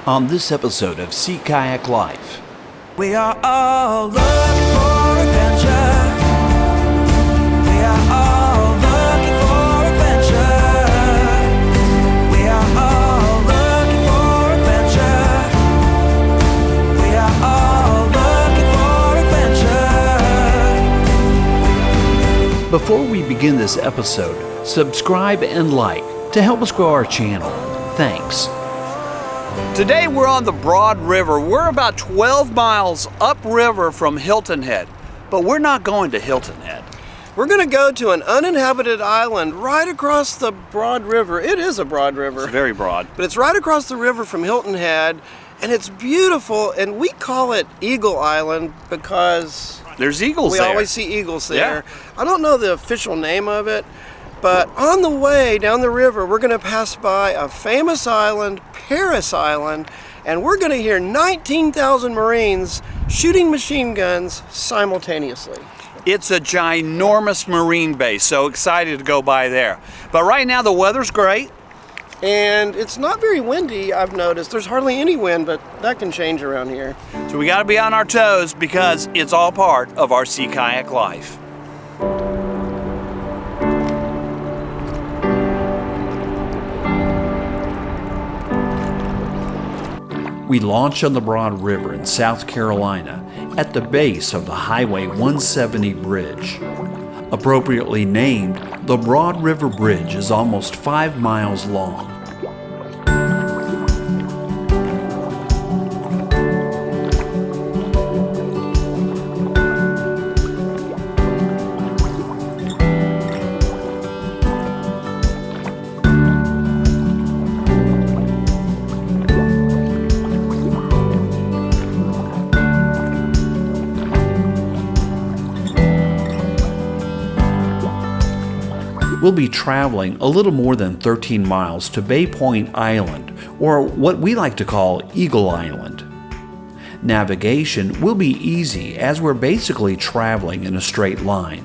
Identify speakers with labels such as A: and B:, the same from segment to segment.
A: on this episode of Sea Kayak Life.
B: We are all looking for adventure. We are all looking for adventure. We are all looking for adventure. We are all looking for adventure.
A: Before we begin this episode, subscribe and like to help us grow our channel. Thanks.
C: Today we're on the Broad River. We're about 12 miles upriver from Hilton Head, but we're not going to Hilton Head.
D: We're going to go to an uninhabited island right across the Broad River. It is a broad river.
C: It's very broad.
D: But it's right across the river from Hilton Head, and it's beautiful, and we call it Eagle Island because
C: there's eagles there.
D: We always see eagles there.
C: Yeah.
D: I don't know the official name of it, but on the way down the river, we're going to pass by a famous island, Parris Island, and we're going to hear 19,000 Marines shooting machine guns simultaneously.
C: It's a ginormous marine base, so excited to go by there. But right now the weather's great.
D: And it's not very windy, I've noticed. There's hardly any wind, but that can change around here.
C: So we got to be on our toes because it's all part of our Sea Kayak life.
A: We launch on the Broad River in South Carolina at the base of the Highway 170 bridge. Appropriately named, the Broad River Bridge is almost 5 miles long. We'll be traveling a little more than 13 miles to Bay Point Island, or what we like to call Eagle Island. Navigation will be easy as we're basically traveling in a straight line.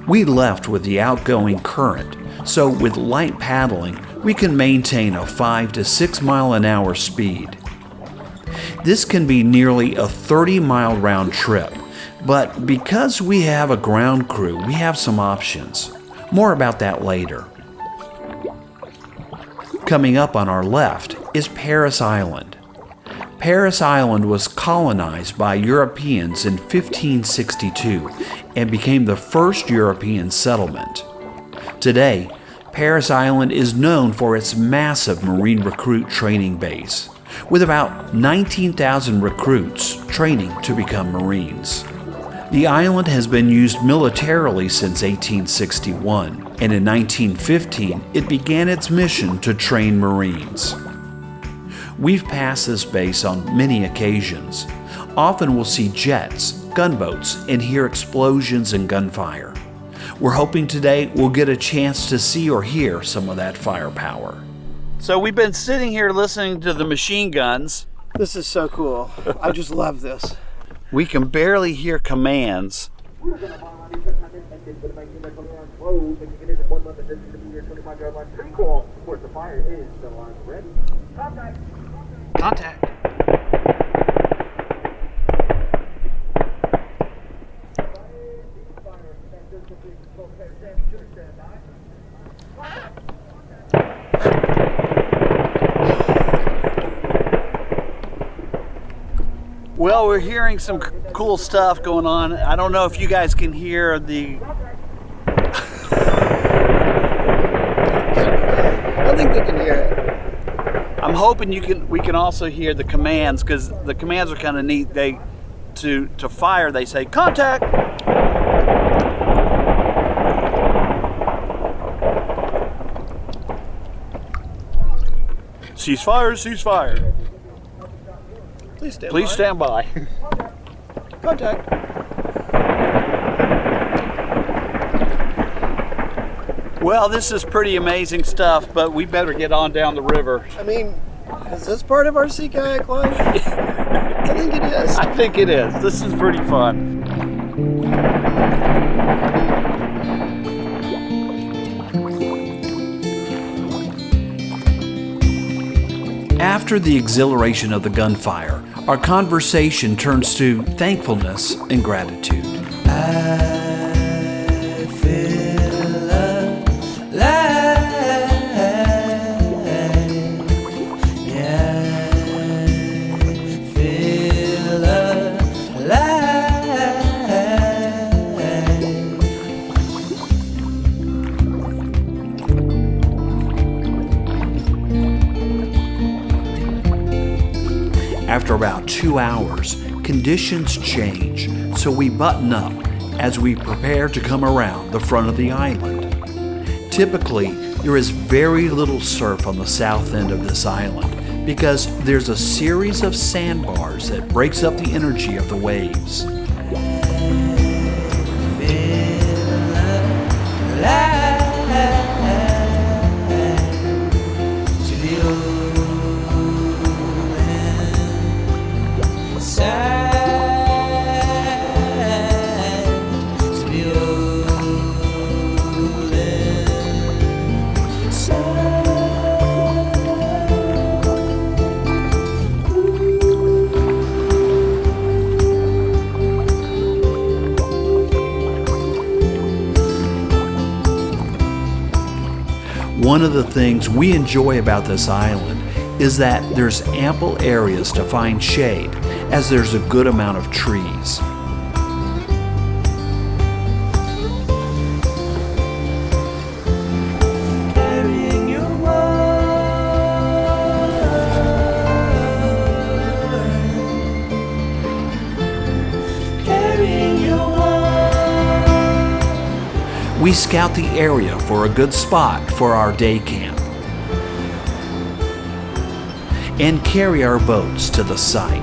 A: We left with the outgoing current, so with light paddling, we can maintain a 5 to 6 mile an hour speed. This can be nearly a 30-mile round trip. But because we have a ground crew, we have some options. More about that later. Coming up on our left is Parris Island. Parris Island was colonized by Europeans in 1562 and became the first European settlement. Today, Parris Island is known for its massive Marine recruit training base, with about 19,000 recruits training to become Marines. The island has been used militarily since 1861, and in 1915 it began its mission to train Marines. We've passed this base on many occasions. Often we'll see jets, gunboats, and hear explosions and gunfire. We're hoping today we'll get a chance to see or hear some of that firepower.
C: So we've been sitting here listening to the machine guns.
D: This is so cool. I just love this.
C: We can barely hear commands. Contact. Well, we're hearing some cool stuff going on. I don't know if you guys can hear the...
D: I think they can hear it.
C: I'm hoping we can also hear the commands, because the commands are kind of neat. To fire, they say, contact! Ceasefire, ceasefire. Please stand by.
D: Contact.
C: Well, this is pretty amazing stuff, but we better get on down the river.
D: I mean, is this part of our Sea Kayak life? I think it is.
C: I think it is. This is pretty fun.
A: After the exhilaration of the gunfire, our conversation turns to thankfulness and gratitude.
B: I feel alive. Yeah, I feel alive.
A: After about 2 hours, conditions change, so we button up as we prepare to come around the front of the island. Typically, there is very little surf on the south end of this island because there's a series of sandbars that breaks up the energy of the waves. One of the things we enjoy about this island is that there's ample areas to find shade, as there's a good amount of trees. We scout the area for a good spot for our day camp and carry our boats to the site.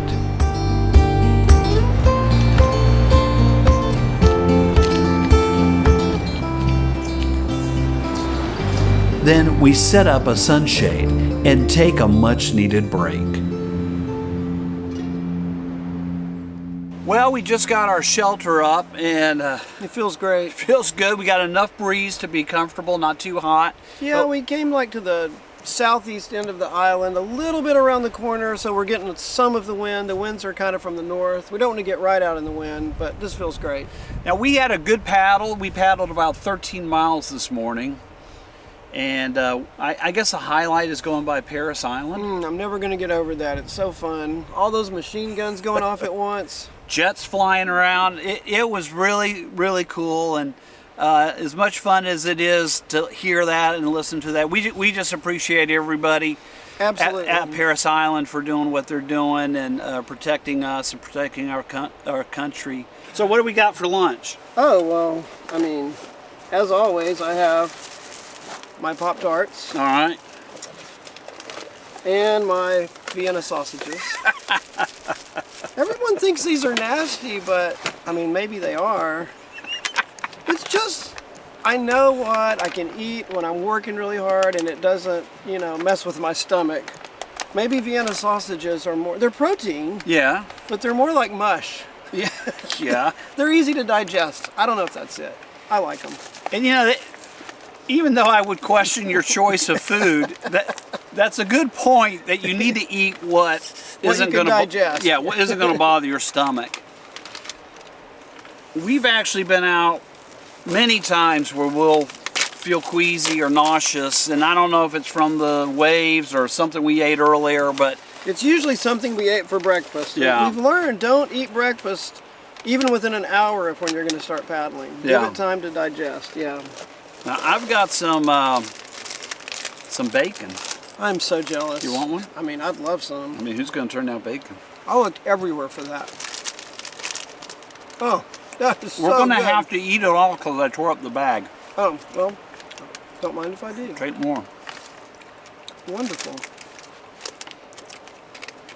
A: Then we set up a sunshade and take a much-needed break.
C: Well, we just got our shelter up and
D: It feels great.
C: feels good. We got enough breeze to be comfortable, not too hot.
D: Yeah, we came like to the southeast end of the island, a little bit around the corner, so we're getting some of the wind. The winds are kind of from the north. We don't want to get right out in the wind, but this feels great.
C: Now, we had a good paddle. We paddled about 13 miles this morning. And I guess the highlight is going by Parris Island.
D: I'm never going to get over that. It's so fun. All those machine guns going off at once.
C: Jets flying around. It was really, really cool. And as much fun as it is to hear that and listen to that, we just appreciate everybody
D: Absolutely.
C: at Parris Island for doing what they're doing and protecting us and protecting our country. So what do we got for lunch?
D: Oh, well, I mean, as always, I have my Pop-Tarts
C: All right.
D: and my Vienna sausages. Everyone thinks these are nasty, but I mean, maybe they are. It's just, I know what I can eat when I'm working really hard and it doesn't, mess with my stomach. Maybe Vienna sausages are more, they're protein,
C: Yeah.
D: but they're more like mush.
C: Yeah. Yeah.
D: They're easy to digest. I don't know if that's it. I like them.
C: And even though I would question your choice of food, that's a good point that you need to eat what isn't going to
D: digest.
C: Yeah, what isn't going to bother your stomach. We've actually been out many times where we'll feel queasy or nauseous, and I don't know if it's from the waves or something we ate earlier, but
D: It's usually something we ate for breakfast.
C: Yeah.
D: We've learned don't eat breakfast even within an hour of when you're going to start paddling.
C: Yeah.
D: Give it time to digest. Yeah.
C: now I've got some bacon.
D: I'm so jealous.
C: You want one?
D: I mean, I'd love some.
C: I mean, who's going to turn down bacon?
D: I'll look everywhere for that. Oh, that is
C: We're
D: so
C: going to
D: good.
C: have to eat it all because I tore up the bag.
D: Oh, well, don't mind if I do.
C: Take more.
D: Wonderful.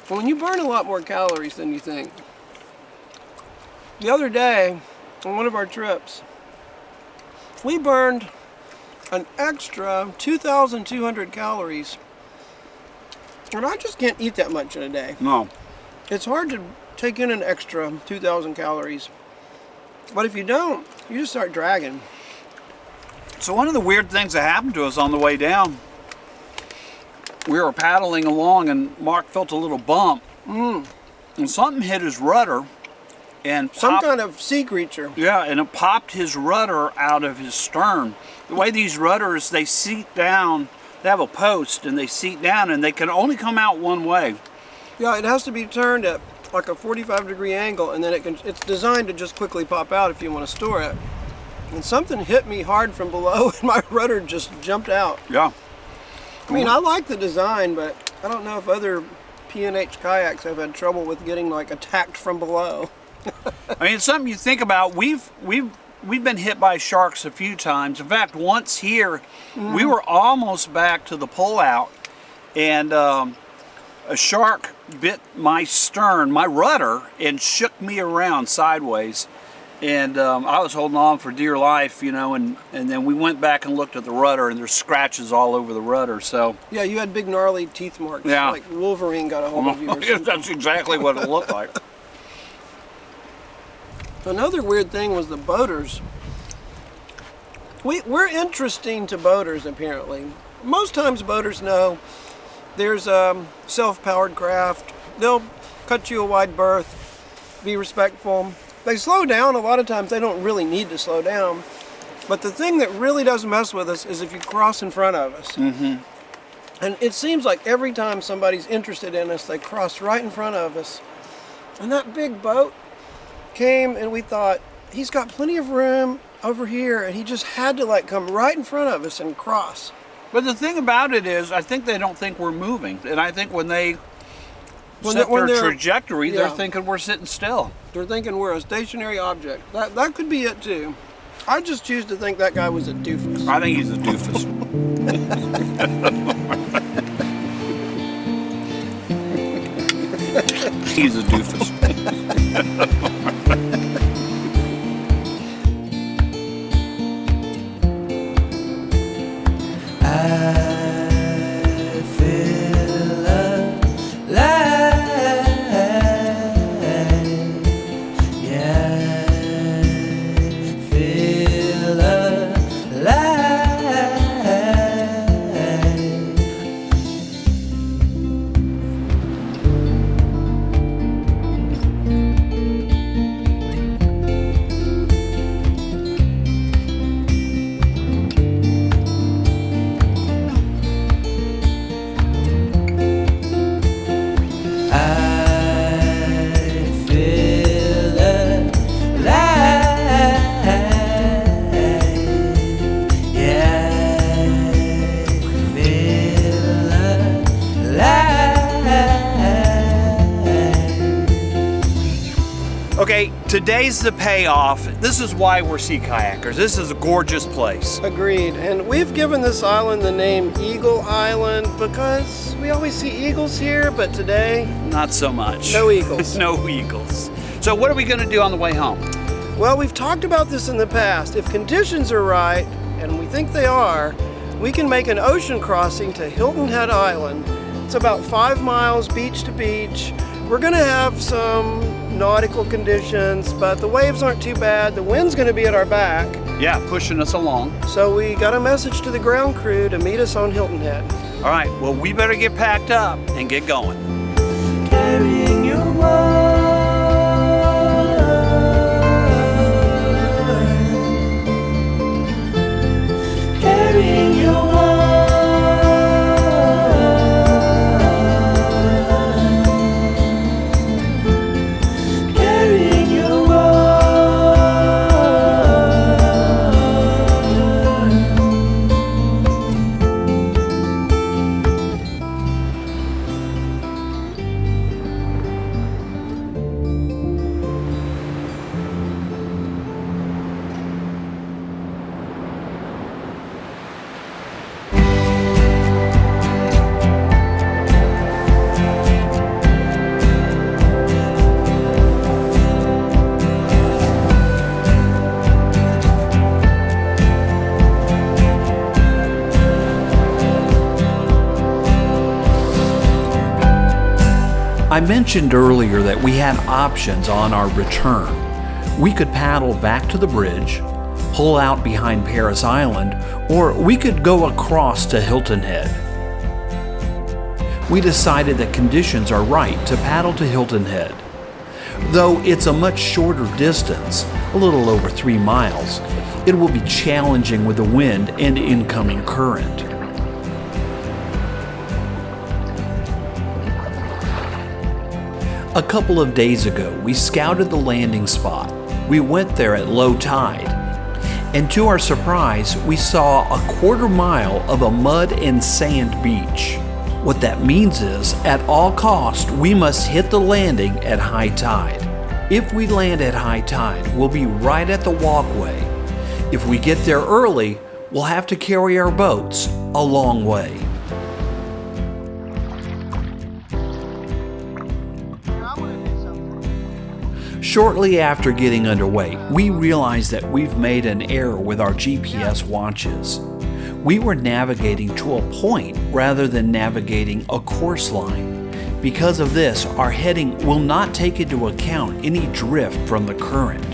D: Well, you burn a lot more calories than you think. The other day, on one of our trips, we burned an extra 2,200 calories. And I just can't eat that much in a day.
C: No.
D: It's hard to take in an extra 2,000 calories. But if you don't, you just start dragging.
C: So one of the weird things that happened to us on the way down, we were paddling along and Mark felt a little bump. And something hit his rudder and
D: Some
C: popped,
D: kind of sea creature.
C: yeah, and it popped his rudder out of his stern. The way these rudders, they seat down, they have a post and they seat down and they can only come out one way.
D: Yeah, it has to be turned at like a 45-degree angle, and then it's designed to just quickly pop out if you want to store it. And something hit me hard from below, and my rudder just jumped out.
C: Yeah.
D: I mean, I like the design, but I don't know if other P&H kayaks have had trouble with getting like attacked from below.
C: I mean, it's something you think about. We've been hit by sharks a few times. In fact, once here, we were almost back to the pullout, and a shark bit my stern, my rudder, and shook me around sideways. And I was holding on for dear life, you know, and then we went back and looked at the rudder, and there's scratches all over the rudder. So
D: Yeah, you had big gnarly teeth marks.
C: Yeah.
D: Like Wolverine got a hold of you or something.
C: that's exactly what it looked like.
D: Another weird thing was the boaters. We're interesting to boaters, apparently. Most times boaters know there's a self-powered craft. They'll cut you a wide berth, be respectful. They slow down. A lot of times they don't really need to slow down. But the thing that really does mess with us is if you cross in front of us. And it seems like every time somebody's interested in us, they cross right in front of us. And that big boat came, and we thought, he's got plenty of room over here, and he just had to like come right in front of us and cross.
C: But the thing about it is, I think they don't think we're moving. And I think when they
D: When
C: set
D: they're-
C: their trajectory, they're
D: yeah.
C: thinking we're sitting still.
D: They're thinking we're a stationary object. That could be it too. I just choose to think that guy was a doofus.
C: I think he's a doofus. He's a doofus.
B: I feel alive. Yeah, I feel alive. I feel alive. Yeah, I feel alive.
C: Okay, today's the payoff. This is why we're sea kayakers. This is a gorgeous place.
D: Agreed. And we've given this island the name Eagle Island because we always see eagles here, but today,
C: Not so much.
D: no eagles.
C: No eagles. So what are we going to do on the way home?
D: Well, we've talked about this in the past. If conditions are right, and we think they are, we can make an ocean crossing to Hilton Head Island. It's about 5 miles beach to beach. We're gonna have some nautical conditions, but the waves aren't too bad. The wind's gonna be at our back.
C: Yeah, pushing us along.
D: So we got a message to the ground crew to meet us on Hilton Head.
C: All right, well, we better get packed up and get going.
B: Carrying your world. Carrying your world. Carrying your world.
A: I mentioned earlier that we had options on our return. We could paddle back to the bridge, pull out behind Parris Island, or we could go across to Hilton Head. we decided that conditions are right to paddle to Hilton Head. Though it's a much shorter distance, a little over 3 miles, it will be challenging with the wind and incoming current. A couple of days ago, we scouted the landing spot. We went there at low tide, and to our surprise, we saw a 1/4 mile of a mud and sand beach. What that means is, at all costs, we must hit the landing at high tide. If we land at high tide, we'll be right at the walkway. If we get there early, we'll have to carry our boats a long way. Shortly after getting underway, we realized that we've made an error with our GPS watches. We were navigating to a point rather than navigating a course line. Because of this, our heading will not take into account any drift from the current.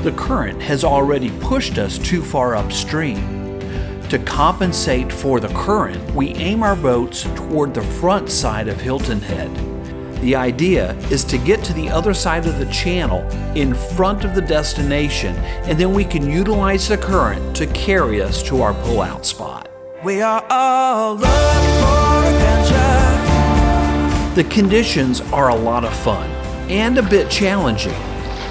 A: The current has already pushed us too far upstream. To compensate for the current, we aim our boats toward the front side of Hilton Head. The idea is to get to the other side of the channel in front of the destination, and then we can utilize the current to carry us to our pullout spot.
B: We are all looking for adventure.
A: The conditions are a lot of fun and a bit challenging,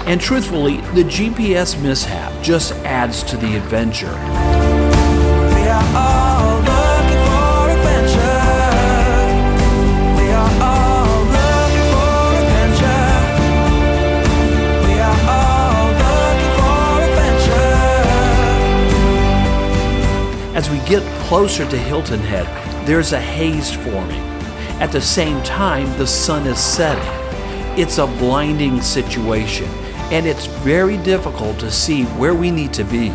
A: and truthfully, the GPS mishap just adds to the adventure.
B: We are all looking for adventure. We are all looking for adventure. We are all looking for adventure.
A: As we get closer to Hilton Head, there's a haze forming. At the same time, the sun is setting. It's a blinding situation, and it's very difficult to see where we need to be.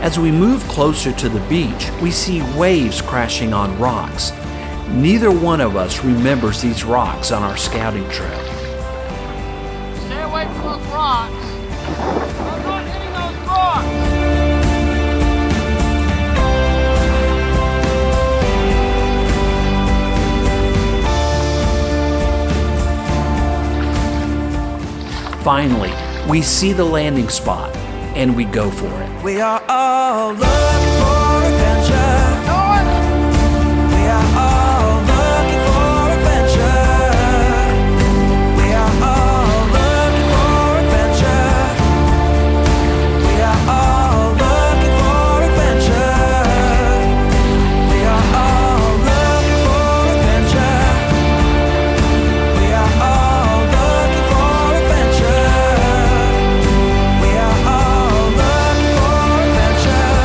A: As we move closer to the beach, we see waves crashing on rocks. Neither one of us remembers these rocks on our scouting trip.
E: Stay away from those rocks. I'm not hitting those rocks.
A: Finally, we see the landing spot, and we go for it.
B: We are all looking for adventure. We are all looking for adventure. We are all looking for adventure. We are all looking for adventure. We are all looking for adventure. We are all looking for adventure. We are all looking for adventure.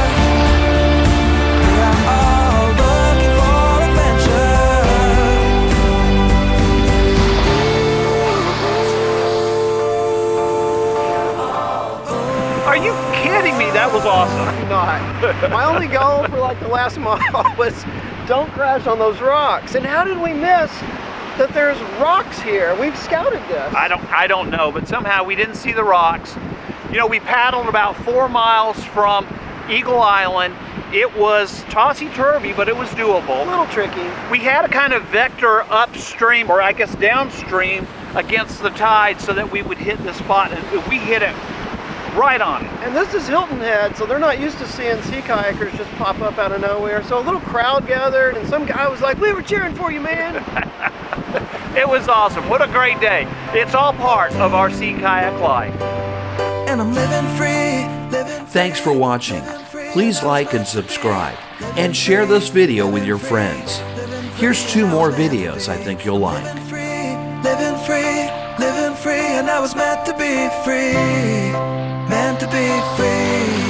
B: We are all looking for adventure.
C: Are you kidding me? That was awesome.
D: Not. My only goal for like the last mile was don't crash on those rocks. And how did we miss that there's rocks here? We've scouted this.
C: I don't know, but somehow we didn't see the rocks. You know, we paddled about 4 miles from Eagle Island. It was tossy-turvy, but it was doable.
D: A little tricky.
C: We had to kind of vector upstream, or I guess downstream, against the tide so that we would hit the spot, and we hit it right on it.
D: And this is Hilton Head, so they're not used to seeing sea kayakers just pop up out of nowhere. So a little crowd gathered, and some guy was like, "We were cheering for you, man."
C: It was awesome. What a great day. It's all part of our sea kayak life.
B: And I'm living free, living free.
A: Thanks for watching. Please like and subscribe, and share this video with your friends. Here's 2 more videos I think you'll like.
B: Living free, living free, living free, and I was meant to be free, meant to be free.